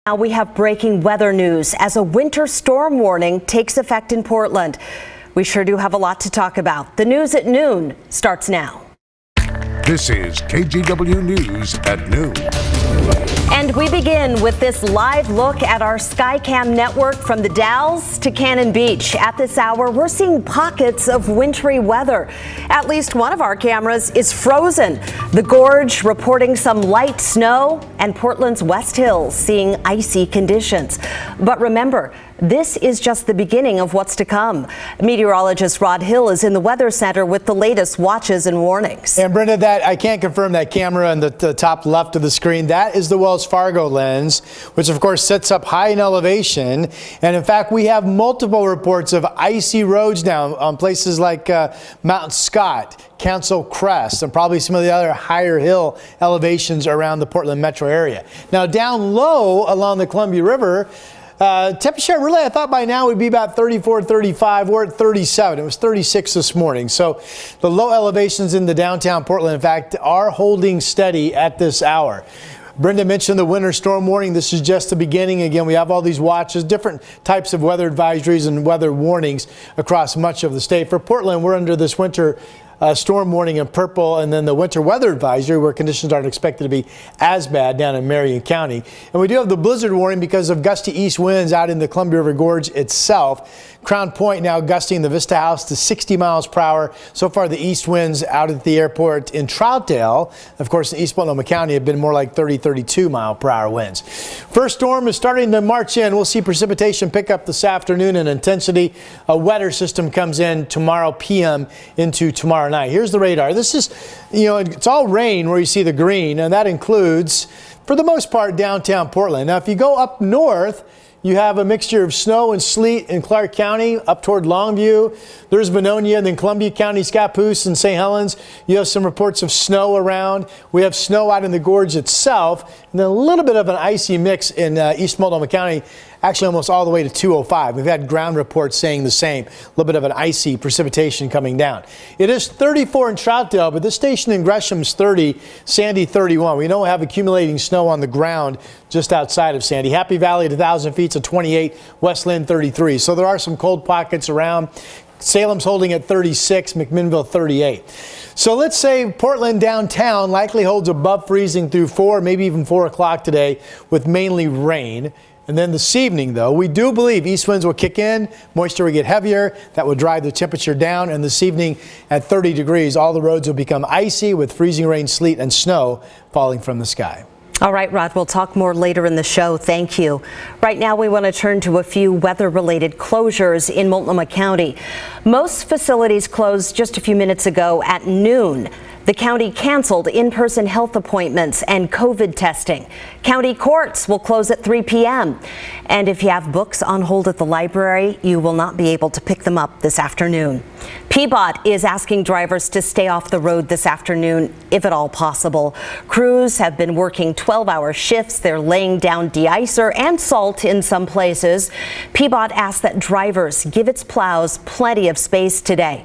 Now we have breaking weather news as a winter storm warning takes effect in Portland. We sure do have a lot to talk about. The news at noon starts now. This is KGW News at noon. And we begin with this live look at our Skycam network from the Dalles to Cannon Beach. At this hour, we're seeing pockets of wintry weather. At least one of our cameras is frozen. The Gorge reporting some light snow, and Portland's West Hills seeing icy conditions. But remember, this is just the beginning of what's to come. Meteorologist Rod Hill is in the Weather Center with the latest watches and warnings. And Brenda, that I can't confirm that camera on the top left of the screen. That is the Wells Fargo lens, which of course sits up high in elevation. And in fact, we have multiple reports of icy roads now on places like Mount Scott, Council Crest, and probably some of the other higher hill elevations around the Portland metro area. Now down low along the Columbia River, temperature really I thought by now would be about 34, 35. We're at 37. It was 36 this morning. So the low elevations in the downtown Portland, in fact, are holding steady at this hour. Brenda mentioned the winter storm warning. This is just the beginning. Again, we have all these watches, different types of weather advisories and weather warnings across much of the state. For Portland, we're under this winter storm warning in purple, and then the winter weather advisory where conditions aren't expected to be as bad down in Marion County. And we do have the blizzard warning because of gusty east winds out in the Columbia River Gorge itself. Crown Point now gusting the Vista House to 60 miles per hour. So far, the east winds out at the airport in Troutdale, of course, in East Multnomah County, have been more like 30, 32 mile per hour winds. First storm is starting to march in. We'll see precipitation pick up this afternoon in intensity. A wetter system comes in tomorrow p.m. into tomorrow night. Here's the radar. This is, it's all rain where you see the green, and that includes, for the most part, downtown Portland. Now, if you go up north, you have a mixture of snow and sleet in Clark County up toward Longview. There's Vernonia, and then Columbia County, Scappoose, and St. Helens. You have some reports of snow around. We have snow out in the gorge itself, and then a little bit of an icy mix in East Multnomah County, actually almost all the way to 205. We've had ground reports saying the same. A little bit of an icy precipitation coming down. It is 34 in Troutdale, but this station in Gresham's 30, Sandy 31. We don't have accumulating snow on the ground just outside of Sandy. Happy Valley at 1,000 feet to 28, West Lynn 33. So there are some cold pockets around. Salem's holding at 36, McMinnville 38. So let's say Portland downtown likely holds above freezing through 4, maybe even 4 o'clock today with mainly rain. And then this evening, though, we do believe east winds will kick in, moisture will get heavier, that will drive the temperature down, and this evening at 30 degrees, all the roads will become icy with freezing rain, sleet, and snow falling from the sky. All right, Rod, we'll talk more later in the show. Thank you. Right now, we want to turn to a few weather-related closures in Multnomah County. Most facilities closed just a few minutes ago at noon. The county canceled in-person health appointments and COVID testing. County courts will close at 3 p.m. And if you have books on hold at the library, you will not be able to pick them up this afternoon. PBOT is asking drivers to stay off the road this afternoon, if at all possible. Crews have been working 12-hour shifts. They're laying down de-icer and salt in some places. PBOT asks that drivers give its plows plenty of space today.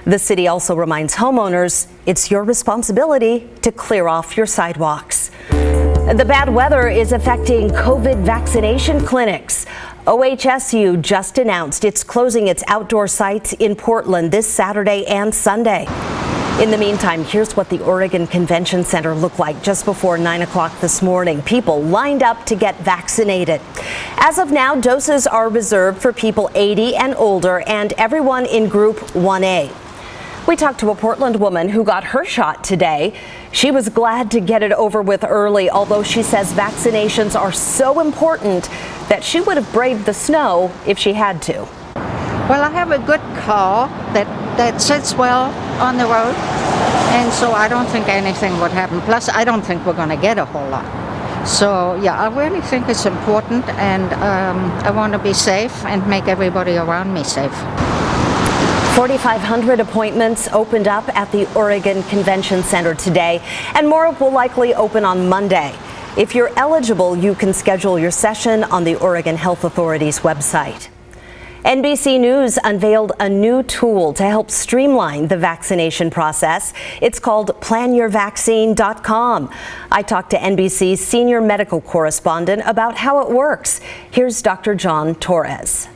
The city also reminds homeowners it's your responsibility to clear off your sidewalks. The bad weather is affecting COVID vaccination clinics. OHSU just announced it's closing its outdoor sites in Portland this Saturday and Sunday. In the meantime, here's what the Oregon Convention Center looked like just before 9 o'clock this morning. People lined up to get vaccinated. As of now, doses are reserved for people 80 and older and everyone in Group 1A. We talked to a Portland woman who got her shot today. She was glad to get it over with early, although she says vaccinations are so important that she would have braved the snow if she had to. Well, I have a good car that sits well on the road, and so I don't think anything would happen. Plus, I don't think we're going to get a whole lot. So, yeah, I really think it's important, and I want to be safe and make everybody around me safe. 4,500 appointments opened up at the Oregon Convention Center today, and more will likely open on Monday. If you're eligible, you can schedule your session on the Oregon Health Authority's website. NBC News unveiled a new tool to help streamline the vaccination process. It's called PlanYourVaccine.com. I talked to NBC's senior medical correspondent about how it works. Here's Dr. John Torres.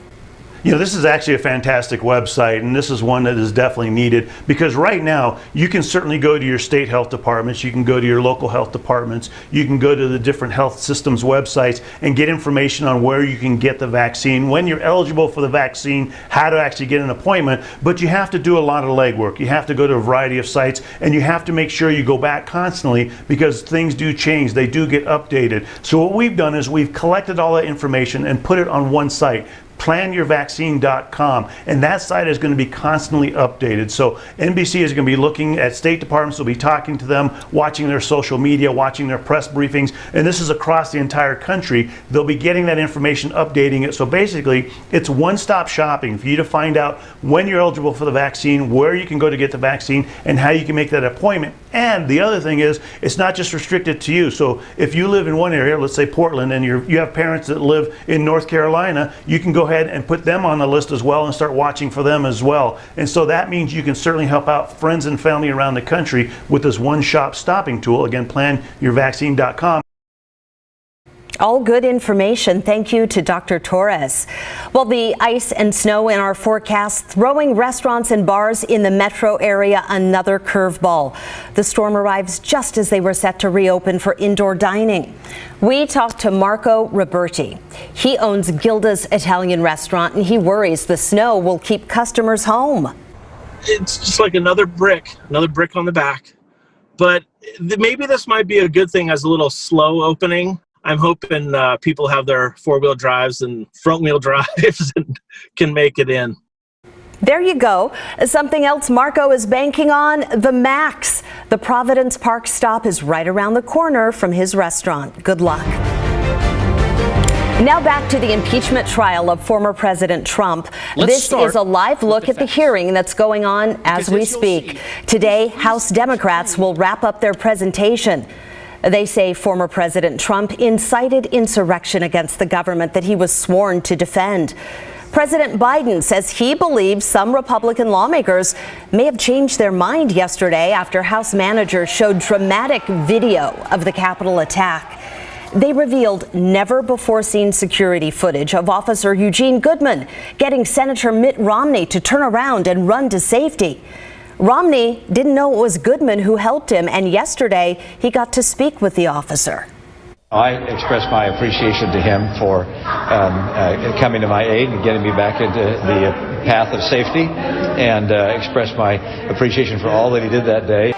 You know, this is actually a fantastic website, and this is one that is definitely needed, because right now you can certainly go to your state health departments, you can go to your local health departments, you can go to the different health systems websites and get information on where you can get the vaccine, when you're eligible for the vaccine, how to actually get an appointment. But you have to do a lot of legwork. You have to go to a variety of sites, and you have to make sure you go back constantly, because things do change, they do get updated. So what we've done is we've collected all that information and put it on one site, PlanYourVaccine.com, and that site is going to be constantly updated. So NBC is going to be looking at state departments, will be talking to them, watching their social media, watching their press briefings, and this is across the entire country. They'll be getting that information, updating it. So basically, it's one-stop shopping for you to find out when you're eligible for the vaccine, where you can go to get the vaccine, and how you can make that appointment. And the other thing is, it's not just restricted to you. So if you live in one area, let's say Portland, and you have parents that live in North Carolina, you can go ahead and put them on the list as well and start watching for them as well. And so that means you can certainly help out friends and family around the country with this one-shop stopping tool. Again, PlanYourVaccine.com. All good information. Thank you to Dr. Torres. Well, the ice and snow in our forecast throwing restaurants and bars in the metro area another curveball. The storm arrives just as they were set to reopen for indoor dining. We talked to Marco Roberti. He owns Gilda's Italian restaurant, and he worries the snow will keep customers home. It's just like another brick on the back. But maybe this might be a good thing as a little slow opening. I'm hoping people have their four-wheel drives and front-wheel drives and can make it in. There you go. Something else Marco is banking on, the Max. The Providence Park stop is right around the corner from his restaurant. Good luck. Now back to the impeachment trial of former President Trump. This is a live look at the hearing that's going on as we speak. Today, House Democrats will wrap up their presentation. They say former President Trump incited insurrection against the government that he was sworn to defend. President Biden says he believes some Republican lawmakers may have changed their mind yesterday after House managers showed dramatic video of the Capitol attack. They revealed never-before-seen security footage of Officer Eugene Goodman getting Senator Mitt Romney to turn around and run to safety. Romney didn't know it was Goodman who helped him, and yesterday he got to speak with the officer. I express my appreciation to him for coming to my aid and getting me back into the path of safety, and express my appreciation for all that he did that day.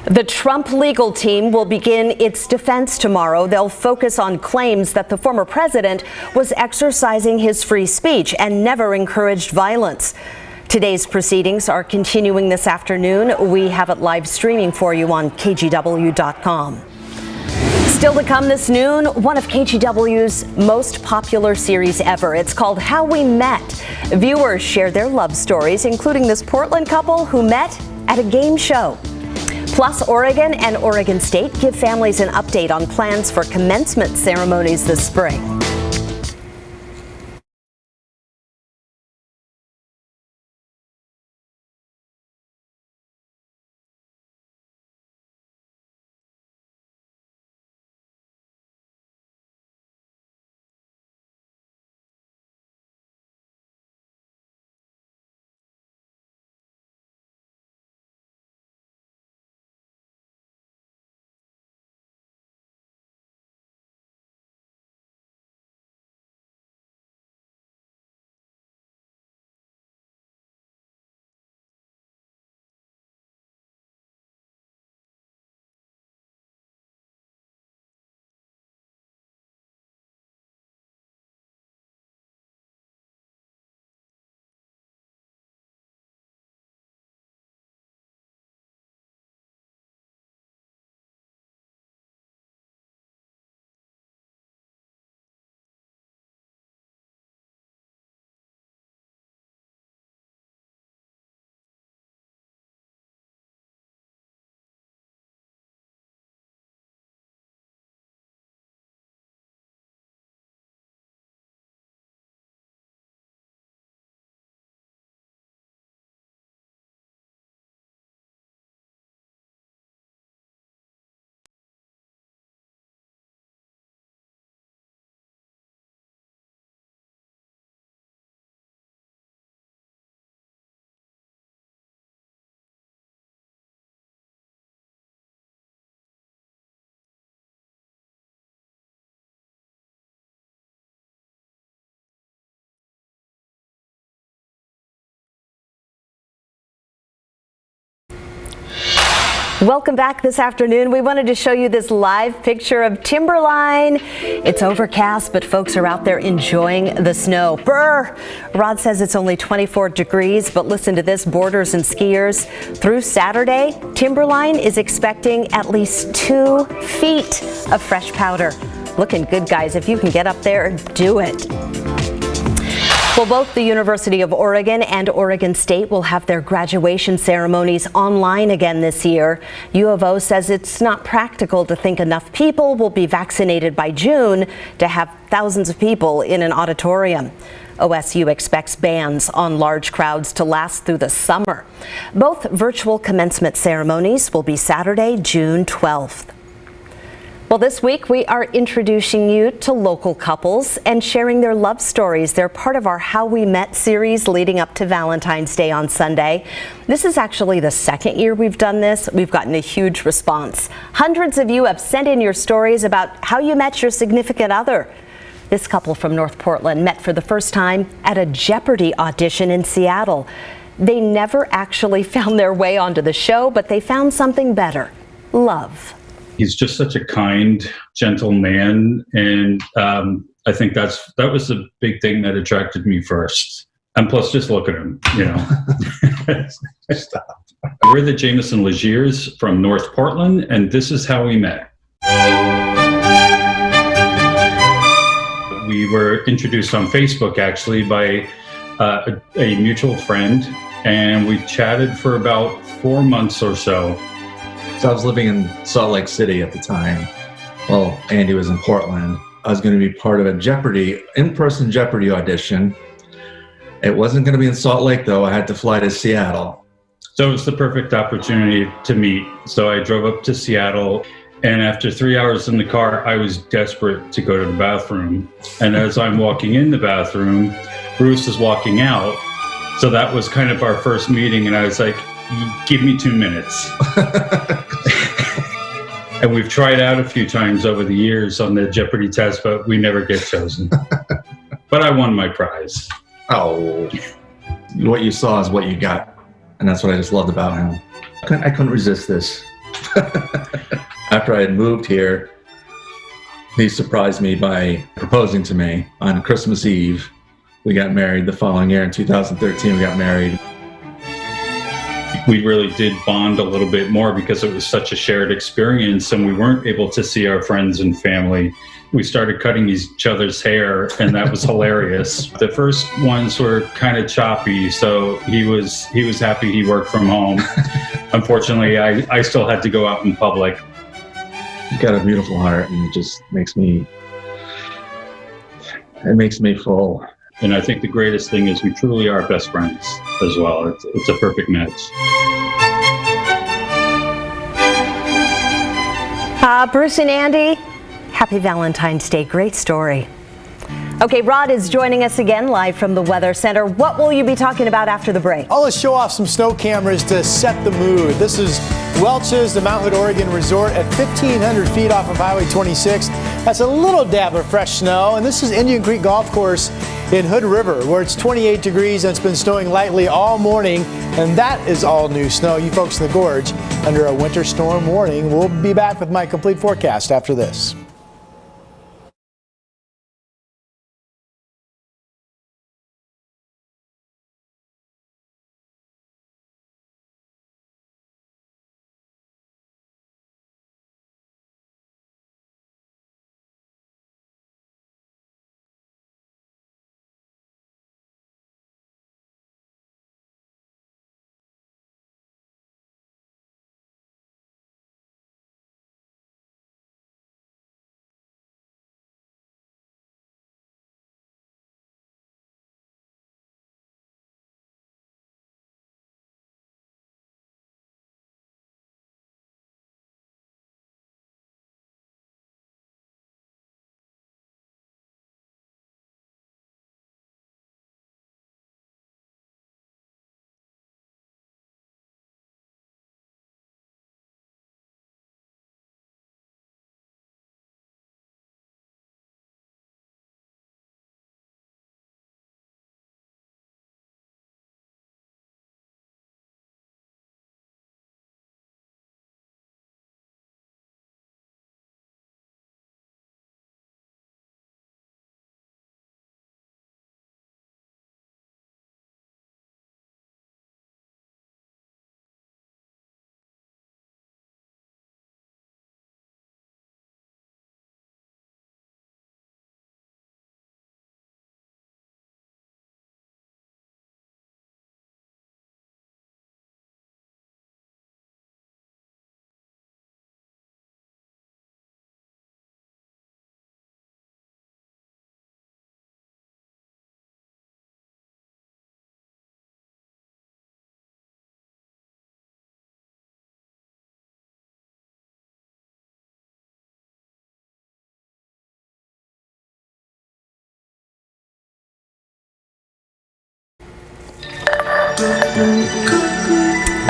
The Trump legal team will begin its defense tomorrow. They'll focus on claims that the former president was exercising his free speech and never encouraged violence. Today's proceedings are continuing this afternoon. We have it live streaming for you on KGW.com. Still to come this noon, one of KGW's most popular series ever. It's called How We Met. Viewers share their love stories, including this Portland couple who met at a game show. Plus, Oregon and Oregon State give families an update on plans for commencement ceremonies this spring. Welcome back this afternoon. We wanted to show you this live picture of Timberline. It's overcast, but folks are out there enjoying the snow. Brr! Rod says it's only 24 degrees, but listen to this, boarders and skiers. Through Saturday, Timberline is expecting at least 2 feet of fresh powder. Looking good, guys. If you can get up there, do it. Well, both the University of Oregon and Oregon State will have their graduation ceremonies online again this year. U of O says it's not practical to think enough people will be vaccinated by June to have thousands of people in an auditorium. OSU expects bans on large crowds to last through the summer. Both virtual commencement ceremonies will be Saturday, June 12th. Well, this week we are introducing you to local couples and sharing their love stories. They're part of our How We Met series leading up to Valentine's Day on Sunday. This is actually the second year we've done this. We've gotten a huge response. Hundreds of you have sent in your stories about how you met your significant other. This couple from North Portland met for the first time at a Jeopardy audition in Seattle. They never actually found their way onto the show, but they found something better: love. He's just such a kind, gentle man, and I think that was the big thing that attracted me first. And plus, just look at him, you know. Stop. We're the JAMISON-LEGERES from North Portland, and this is how we met. We were introduced on Facebook, actually, by a mutual friend, and we chatted for about 4 months or so. So I was living in Salt Lake City at the time. Well, Andy was in Portland. I was going to be part of a in-person Jeopardy audition. It wasn't going to be in Salt Lake, though. I had to fly to Seattle. So it was the perfect opportunity to meet. So I drove up to Seattle, and after 3 hours in the car, I was desperate to go to the bathroom. And as I'm walking in the bathroom, Bruce is walking out. So that was kind of our first meeting, and I was like, give me 2 minutes. And we've tried out a few times over the years on the Jeopardy test, but we never get chosen. But I won my prize. Oh, what you saw is what you got. And that's what I just loved about him. I couldn't resist this. After I had moved here, he surprised me by proposing to me on Christmas Eve. We got married the following year. In 2013, we got married. We really did bond a little bit more because it was such a shared experience, and we weren't able to see our friends and family. We started cutting each other's hair, and that was hilarious. The first ones were kind of choppy, so he was happy he worked from home. Unfortunately, I still had to go out in public. You've got a beautiful heart, and it just makes me full. And I think the greatest thing is we truly are best friends as well. It's a perfect match. Bruce and Andy, happy Valentine's Day. Great story. Okay, Rod is joining us again live from the Weather Center. What will you be talking about after the break? Oh, let's show off some snow cameras to set the mood. This is Welch's, the Mount Hood, Oregon resort at 1,500 feet off of Highway 26. That's a little dab of fresh snow. And this is Indian Creek Golf Course in Hood River, where it's 28 degrees and it's been snowing lightly all morning. And that is all new snow. You folks in the gorge under a winter storm warning. We'll be back with my complete forecast after this.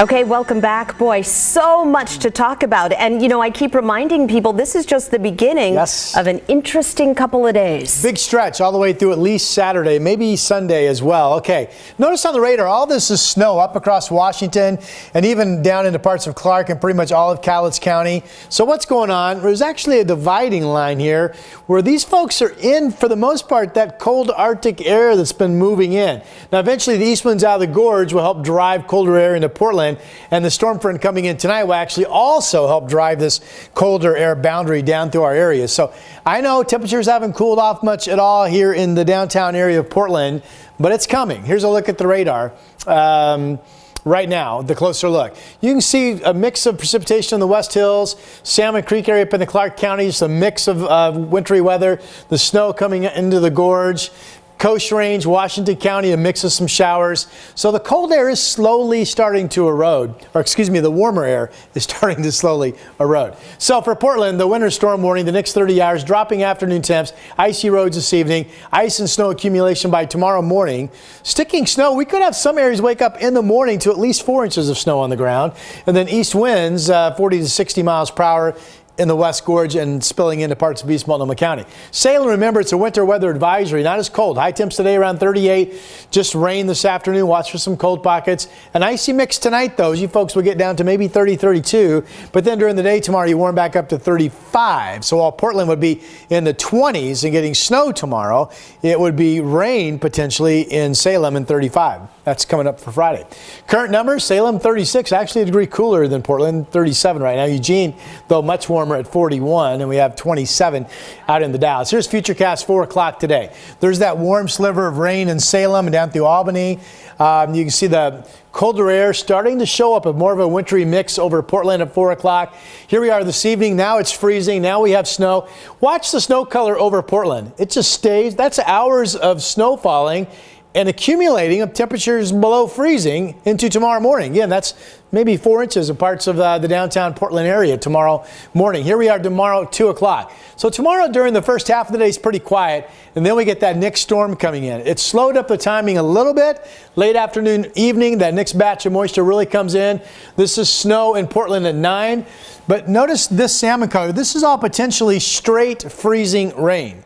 Okay, welcome back. Boy, so much to talk about. And, you know, I keep reminding people this is just the beginning of an interesting couple of days. Big stretch all the way through at least Saturday, maybe Sunday as well. Okay, notice on the radar, all this is snow up across Washington and even down into parts of Clark and pretty much all of Cowlitz County. So what's going on? There's actually a dividing line here where these folks are in, for the most part, that cold Arctic air that's been moving in. Now, eventually the east winds out of the gorge will help drive colder air into Portland. And the storm front coming in tonight will actually also help drive this colder air boundary down through our area. So I know temperatures haven't cooled off much at all here in the downtown area of Portland, but it's coming. Here's a look at the radar. Right now, the closer look. You can see a mix of precipitation in the West Hills, Salmon Creek area up in the Clark counties, a mix of wintry weather, the snow coming into the gorge. Coast Range, Washington County, a mix of some showers. So the cold air is slowly starting to erode, or excuse me, the warmer air is starting to slowly erode. So for Portland, the winter storm warning, the next 30 hours, dropping afternoon temps, icy roads this evening, ice and snow accumulation by tomorrow morning. Sticking snow, we could have some areas wake up in the morning to at least 4 inches of snow on the ground. And then east winds, 40 to 60 miles per hour in the West Gorge and spilling into parts of East Multnomah County. Salem, remember, it's a winter weather advisory, not as cold. High temps today around 38. Just rain this afternoon. Watch for some cold pockets. An icy mix tonight, though. You folks will get down to maybe 30, 32. But then during the day tomorrow, you warm back up to 35. So while Portland would be in the 20s and getting snow tomorrow, it would be rain potentially in Salem in 35. That's coming up for Friday. Current numbers, Salem 36, actually a degree cooler than Portland, 37 right now. Eugene, though, much warmer at 41, and we have 27 out in the Dalles. Here's Futurecast 4 o'clock today. There's that warm sliver of rain in Salem and down through Albany. You can see the colder air starting to show up, more of a wintry mix over Portland at 4 o'clock. Here we are this evening. Now it's freezing. Now we have snow. Watch the snow color over Portland. It just stays. That's hours of snow falling and accumulating of temperatures below freezing into tomorrow morning. Again, that's maybe 4 inches in parts of the downtown Portland area tomorrow morning. Here we are tomorrow at 2 o'clock. So tomorrow during the first half of the day is pretty quiet, and then we get that next storm coming in. It slowed up the timing a little bit. Late afternoon, evening, that next batch of moisture really comes in. This is snow in Portland at 9. But notice this salmon color. This is all potentially straight freezing rain.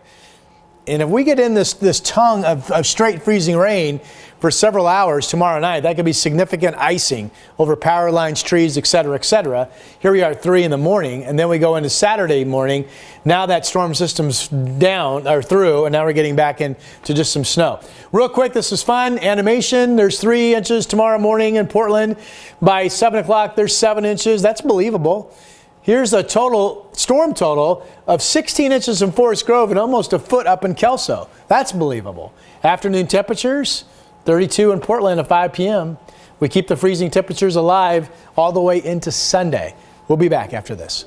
And if we get in this tongue of straight freezing rain for several hours tomorrow night, that could be significant icing over power lines, trees, et cetera, et cetera. Here we are at 3 in the morning, and then we go into Saturday morning. Now that storm system's down or through, and now we're getting back into just some snow. Real quick, this is fun. Animation, there's 3 inches tomorrow morning in Portland. By 7 o'clock, there's 7 inches. That's believable. Here's a storm total of 16 inches in Forest Grove and almost a foot up in Kelso. That's believable. Afternoon temperatures, 32 in Portland at 5 p.m. We keep the freezing temperatures alive all the way into Sunday. We'll be back after this.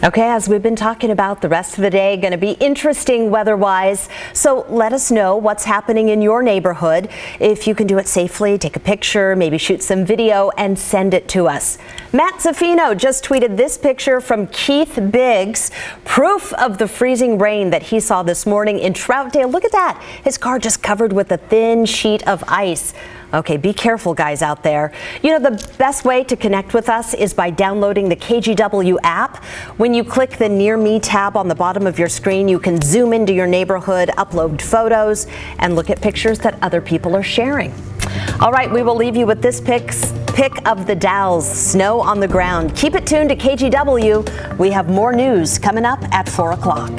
Okay, as we've been talking about, the rest of the day going to be interesting weather-wise. So let us know what's happening in your neighborhood. If you can do it safely, take a picture, maybe shoot some video and send it to us. Matt Zaffino just tweeted this picture from Keith Biggs, proof of the freezing rain that he saw this morning in Troutdale. Look at that. His car just covered with a thin sheet of ice. Okay, be careful, guys out there. You know, the best way to connect with us is by downloading the KGW app. When you click the Near Me tab on the bottom of your screen, you can zoom into your neighborhood, upload photos, and look at pictures that other people are sharing. All right, we will leave you with this pic of the Dalles, snow on the ground. Keep it tuned to KGW. We have more news coming up at 4 o'clock.